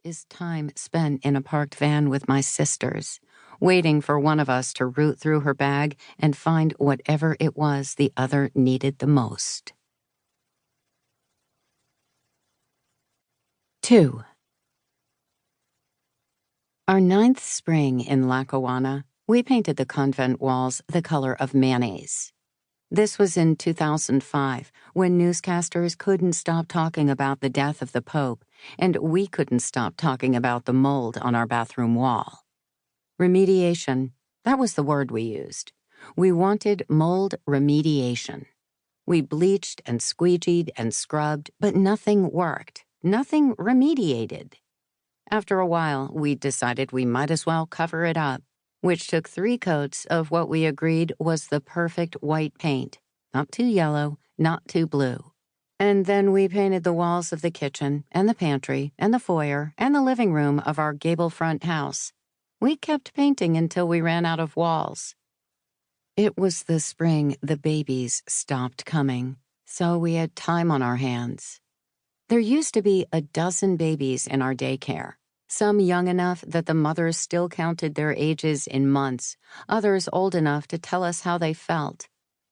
is time spent in a parked van with my sisters, waiting for one of us to root through her bag and find whatever it was the other needed the most. 2. Our 9th spring in Lackawanna, we painted the convent walls the color of mayonnaise. This was in 2005, when newscasters couldn't stop talking about the death of the Pope, and we couldn't stop talking about the mold on our bathroom wall. Remediation, that was the word we used. We wanted mold remediation. We bleached and squeegeed and scrubbed, but nothing worked. Nothing remediated. After a while, we decided we might as well cover it up, which took 3 coats of what we agreed was the perfect white paint, not too yellow, not too blue. And then we painted the walls of the kitchen and the pantry and the foyer and the living room of our gable front house. We kept painting until we ran out of walls. It was the spring the babies stopped coming, so we had time on our hands. There used to be 12 babies in our daycare. Some young enough that the mothers still counted their ages in months, others old enough to tell us how they felt.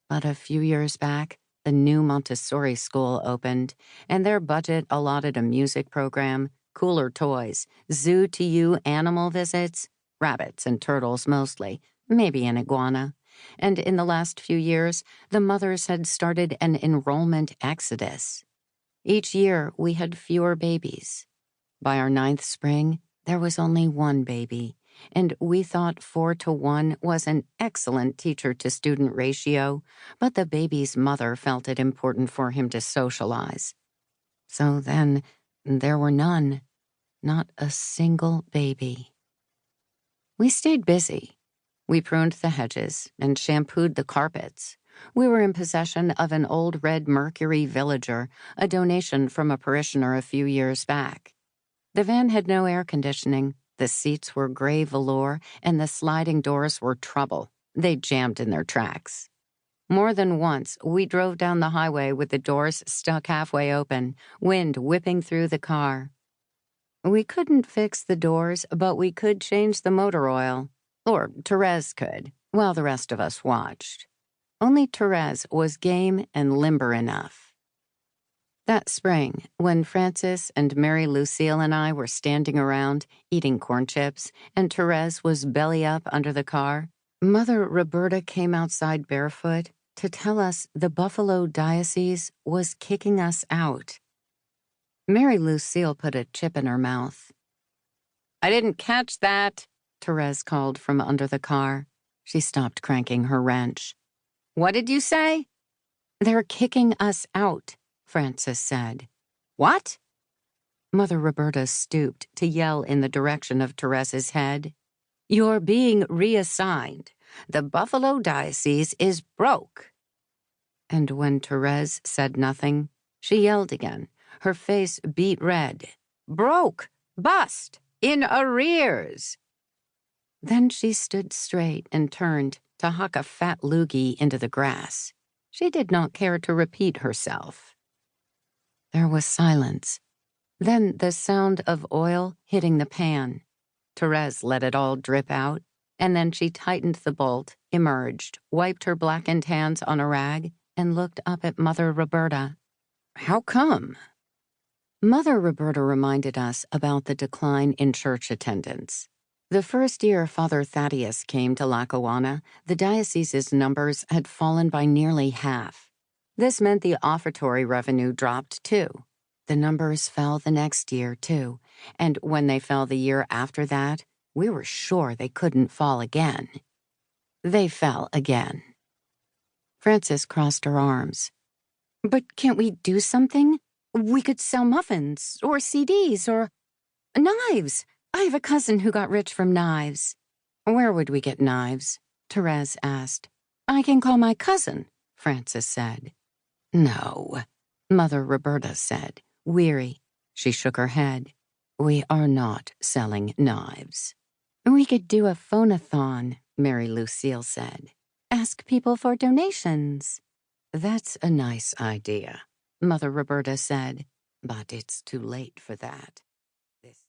But a few years back, the new Montessori school opened, and their budget allotted a music program, cooler toys, zoo-to-you animal visits, rabbits and turtles mostly, maybe an iguana. And in the last few years, the mothers had started an enrollment exodus. Each year, we had fewer babies. By our 9th spring, there was only 1 baby, and we thought 4-to-1 was an excellent teacher-to-student ratio, but the baby's mother felt it important for him to socialize. So then, there were none, not a single baby. We stayed busy. We pruned the hedges and shampooed the carpets. We were in possession of an old red Mercury Villager, a donation from a parishioner a few years back. The van had no air conditioning, the seats were gray velour, and the sliding doors were trouble. They jammed in their tracks. More than once, we drove down the highway with the doors stuck halfway open, wind whipping through the car. We couldn't fix the doors, but we could change the motor oil. Or Therese could, while the rest of us watched. Only Therese was game and limber enough. That spring, when Frances and Mary Lucille and I were standing around, eating corn chips, and Therese was belly up under the car, Mother Roberta came outside barefoot to tell us the Buffalo Diocese was kicking us out. Mary Lucille put a chip in her mouth. "I didn't catch that," Therese called from under the car. She stopped cranking her wrench. "What did you say?" "They're kicking us out," Frances said. "What?" Mother Roberta stooped to yell in the direction of Therese's head. "You're being reassigned. The Buffalo Diocese is broke." And when Therese said nothing, she yelled again, her face beet red. "Broke! Bust! In arrears!" Then she stood straight and turned to huck a fat loogie into the grass. She did not care to repeat herself. There was silence. Then the sound of oil hitting the pan. Therese let it all drip out, and then she tightened the bolt, emerged, wiped her blackened hands on a rag, and looked up at Mother Roberta. "How come?" Mother Roberta reminded us about the decline in church attendance. The first year Father Thaddeus came to Lackawanna, the diocese's numbers had fallen by nearly half. This meant the offertory revenue dropped too. The numbers fell the next year too, and when they fell the year after that, we were sure they couldn't fall again. They fell again. Frances crossed her arms. "But can't we do something? We could sell muffins, or CDs, or knives. I have a cousin who got rich from knives." "Where would we get knives?" Therese asked. "I can call my cousin," Frances said. "No," Mother Roberta said, weary. She shook her head. "We are not selling knives." "We could do a phone-a-thon," Mary Lucille said. "Ask people for donations." "That's a nice idea," Mother Roberta said, "but it's too late for that.